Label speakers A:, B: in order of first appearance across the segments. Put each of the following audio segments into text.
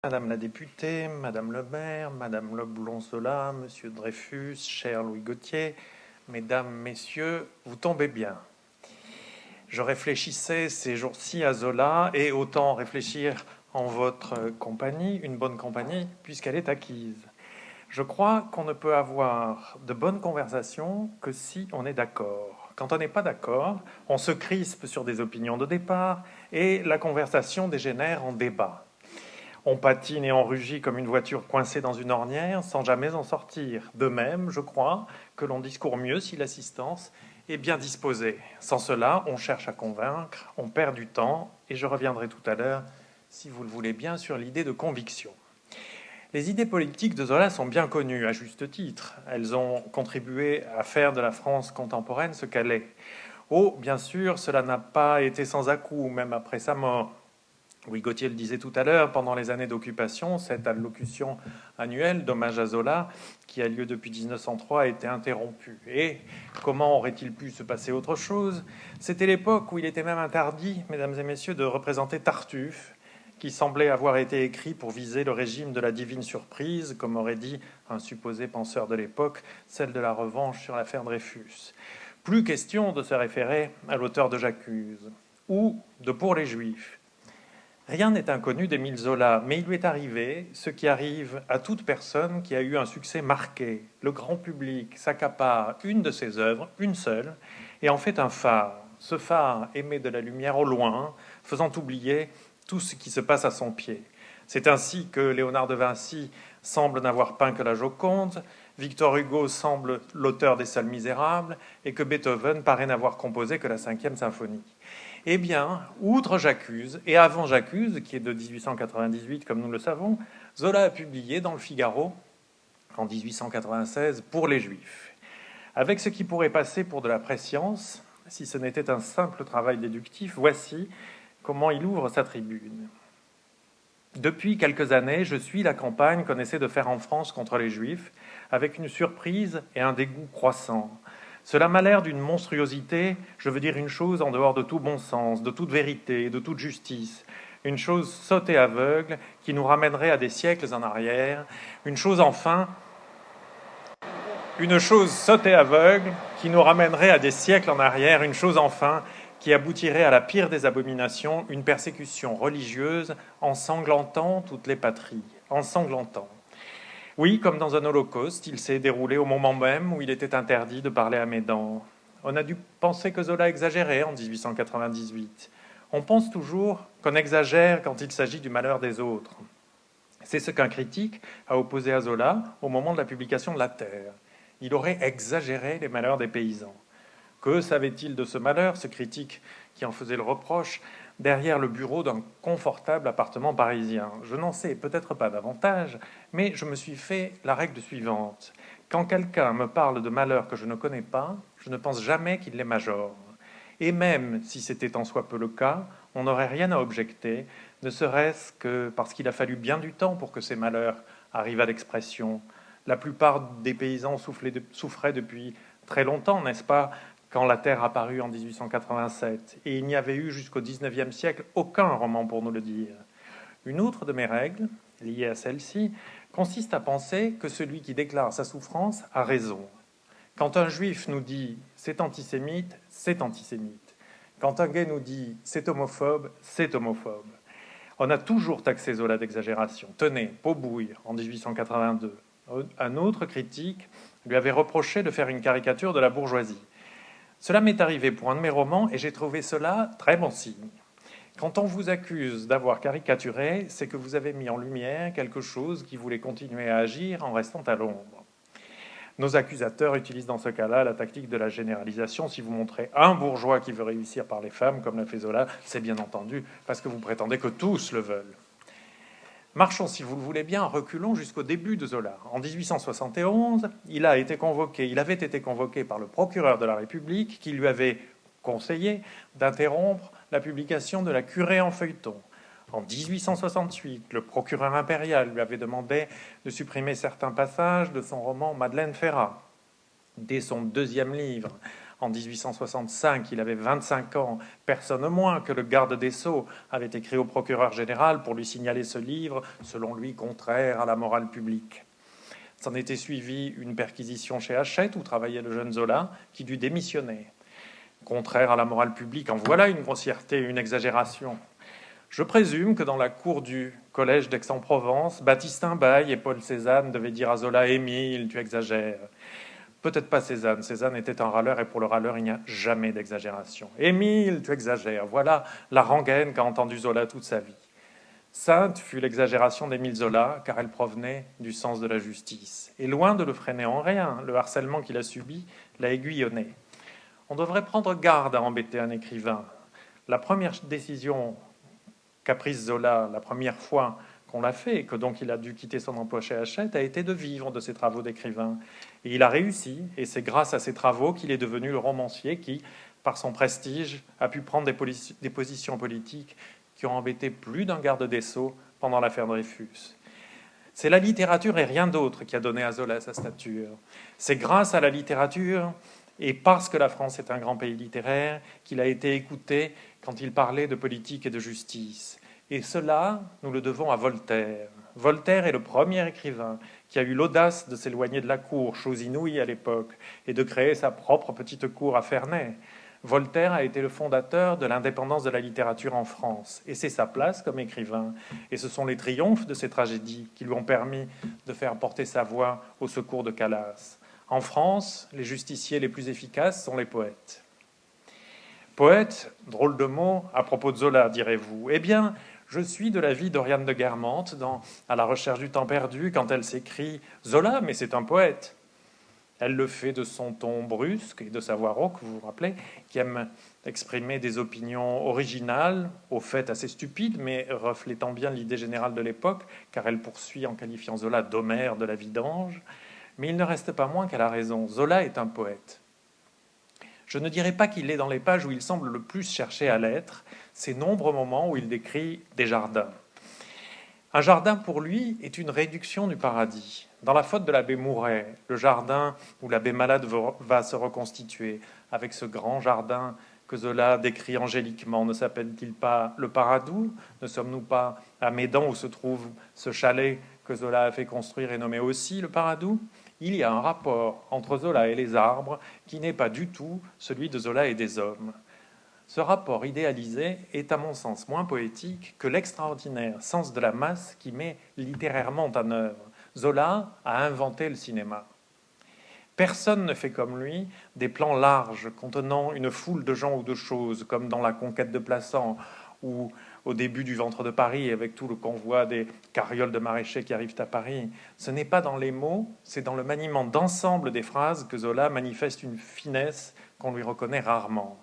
A: Madame la députée, Madame le maire, Madame Leblond-Zola, Monsieur Dreyfus, cher Louis Gauthier, Mesdames, Messieurs, vous tombez bien. Je réfléchissais ces jours-ci à Zola et autant réfléchir en votre compagnie, une bonne compagnie, puisqu'elle est acquise. Je crois qu'on ne peut avoir de bonnes conversations que si on est d'accord. Quand on n'est pas d'accord, on se crispe sur des opinions de départ et la conversation dégénère en débat. On patine et on rugit comme une voiture coincée dans une ornière sans jamais en sortir. De même, je crois que l'on discourt mieux si l'assistance est bien disposée. Sans cela, on cherche à convaincre, on perd du temps, et je reviendrai tout à l'heure, si vous le voulez bien, sur l'idée de conviction. Les idées politiques de Zola sont bien connues, à juste titre. Elles ont contribué à faire de la France contemporaine ce qu'elle est. Oh, bien sûr, cela n'a pas été sans à-coups, même après sa mort. Louis Gauthier le disait tout à l'heure, pendant les années d'occupation, cette allocution annuelle d'hommage à Zola, qui a lieu depuis 1903, a été interrompue. Et comment aurait-il pu se passer autre chose? C'était l'époque où il était même interdit, mesdames et messieurs, de représenter Tartuffe, qui semblait avoir été écrit pour viser le régime de la divine surprise, comme aurait dit un supposé penseur de l'époque, celle de la revanche sur l'affaire Dreyfus. Plus question de se référer à l'auteur de J'accuse, ou de Pour les Juifs. Rien n'est inconnu d'Émile Zola, mais il lui est arrivé ce qui arrive à toute personne qui a eu un succès marqué. Le grand public s'accapare une de ses œuvres, une seule, et en fait un phare. Ce phare émet de la lumière au loin, faisant oublier tout ce qui se passe à son pied. C'est ainsi que Léonard de Vinci semble n'avoir peint que la Joconde, Victor Hugo semble l'auteur des Salles misérables, et que Beethoven paraît n'avoir composé que la 5e symphonie. Eh bien, outre J'accuse, et avant J'accuse, qui est de 1898 comme nous le savons, Zola a publié dans le Figaro, en 1896, Pour les Juifs. Avec ce qui pourrait passer pour de la prescience, si ce n'était un simple travail déductif, voici comment il ouvre sa tribune. Depuis quelques années, je suis la campagne qu'on essaie de faire en France contre les Juifs, avec une surprise et un dégoût croissant. Cela m'a l'air d'une monstruosité, je veux dire une chose en dehors de tout bon sens, de toute vérité, de toute justice, une chose sotte et aveugle qui nous ramènerait à des siècles en arrière, une chose enfin, une chose sotte et aveugle qui nous ramènerait à des siècles en arrière, une chose enfin qui aboutirait à la pire des abominations, une persécution religieuse ensanglantant toutes les patries, ensanglantant. Oui, comme dans un holocauste, il s'est déroulé au moment même où il était interdit de parler à Médan. On a dû penser que Zola exagérait en 1898. On pense toujours qu'on exagère quand il s'agit du malheur des autres. C'est ce qu'un critique a opposé à Zola au moment de la publication de La Terre. Il aurait exagéré les malheurs des paysans. Que savait-il de ce malheur, ce critique qui en faisait le reproche, derrière le bureau d'un confortable appartement parisien? Je n'en sais peut-être pas davantage, mais je me suis fait la règle suivante. Quand quelqu'un me parle de malheurs que je ne connais pas, je ne pense jamais qu'il les majore. Et même si c'était en soit peu le cas, on n'aurait rien à objecter, ne serait-ce que parce qu'il a fallu bien du temps pour que ces malheurs arrivent à l'expression. La plupart des paysans souffraient depuis très longtemps, n'est-ce pas, quand La Terre apparut en 1887, et il n'y avait eu jusqu'au XIXe siècle aucun roman pour nous le dire. Une autre de mes règles, liée à celle-ci, consiste à penser que celui qui déclare sa souffrance a raison. Quand un juif nous dit « c'est antisémite », c'est antisémite. Quand un gay nous dit « c'est homophobe », c'est homophobe. On a toujours taxé Zola d'exagération. Tenez, Paubouille, en 1882. Un autre critique lui avait reproché de faire une caricature de la bourgeoisie. Cela m'est arrivé pour un de mes romans et j'ai trouvé cela très bon signe. Quand on vous accuse d'avoir caricaturé, c'est que vous avez mis en lumière quelque chose qui voulait continuer à agir en restant à l'ombre. Nos accusateurs utilisent dans ce cas-là la tactique de la généralisation. Si vous montrez un bourgeois qui veut réussir par les femmes, comme l'a fait Zola, c'est bien entendu parce que vous prétendez que tous le veulent. Marchons, si vous le voulez bien, reculons jusqu'au début de Zola. En 1871, il avait été convoqué par le procureur de la République qui lui avait conseillé d'interrompre la publication de La Curée en feuilleton. En 1868, le procureur impérial lui avait demandé de supprimer certains passages de son roman Madeleine Ferrat. Dès son deuxième livre, en 1865, il avait 25 ans, personne moins que le garde des Sceaux avait écrit au procureur général pour lui signaler ce livre, selon lui contraire à la morale publique. S'en était suivi une perquisition chez Hachette, où travaillait le jeune Zola, qui dut démissionner. Contraire à la morale publique, en voilà une grossièreté, une exagération. Je présume que dans la cour du collège d'Aix-en-Provence, Baptistin Baille et Paul Cézanne devaient dire à Zola « Émile, tu exagères ». Peut-être pas Cézanne. Cézanne était un râleur, et pour le râleur, il n'y a jamais d'exagération. « Émile, tu exagères ». Voilà la rengaine qu'a entendue Zola toute sa vie. Sainte fut l'exagération d'Émile Zola, car elle provenait du sens de la justice. Et loin de le freiner en rien, le harcèlement qu'il a subi l'a aiguillonné. On devrait prendre garde à embêter un écrivain. La première décision qu'a prise Zola, la première fois qu'on l'a fait, et que donc il a dû quitter son emploi chez Hachette, a été de vivre de ses travaux d'écrivain. Et il a réussi, et c'est grâce à ses travaux qu'il est devenu le romancier qui, par son prestige, a pu prendre des positions politiques qui ont embêté plus d'un garde des Sceaux pendant l'affaire Dreyfus. C'est la littérature et rien d'autre qui a donné à Zola sa stature. C'est grâce à la littérature et parce que la France est un grand pays littéraire qu'il a été écouté quand il parlait de politique et de justice. Et cela, nous le devons à Voltaire. Voltaire est le premier écrivain qui a eu l'audace de s'éloigner de la cour, chose inouïe à l'époque, et de créer sa propre petite cour à Ferney. Voltaire a été le fondateur de l'indépendance de la littérature en France, et c'est sa place comme écrivain. Et ce sont les triomphes de ces tragédies qui lui ont permis de faire porter sa voix au secours de Calas. En France, les justiciers les plus efficaces sont les poètes. Poète, drôle de mot, à propos de Zola, direz-vous. Eh bien, je suis de l'avis d'Oriane de Guermantes dans À la recherche du temps perdu, quand elle s'écrie « Zola, mais c'est un poète ». Elle le fait de son ton brusque et de sa voix rauque, vous vous rappelez, qui aime exprimer des opinions originales, au fait assez stupides, mais reflétant bien l'idée générale de l'époque, car elle poursuit en qualifiant Zola d'Homère de la vidange. Mais il ne reste pas moins qu'elle a raison. Zola est un poète. Je ne dirais pas qu'il est dans les pages où il semble le plus chercher à l'être, ces nombreux moments où il décrit des jardins. Un jardin, pour lui, est une réduction du paradis. Dans la faute de l'abbé Mouret, le jardin où l'abbé malade va se reconstituer, avec ce grand jardin que Zola décrit angéliquement, ne s'appelle-t-il pas le Paradou? Ne sommes-nous pas à Médan où se trouve ce chalet que Zola a fait construire et nommé aussi le Paradou? Il y a un rapport entre Zola et les arbres qui n'est pas du tout celui de Zola et des hommes. Ce rapport idéalisé est à mon sens moins poétique que l'extraordinaire sens de la masse qui met littérairement en œuvre. Zola a inventé le cinéma. Personne ne fait comme lui des plans larges contenant une foule de gens ou de choses, comme dans La Conquête de Plassans ou au début du Ventre de Paris, avec tout le convoi des carrioles de maraîchers qui arrivent à Paris. Ce n'est pas dans les mots, c'est dans le maniement d'ensemble des phrases que Zola manifeste une finesse qu'on lui reconnaît rarement.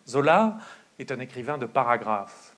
A: Zola est un écrivain de paragraphes.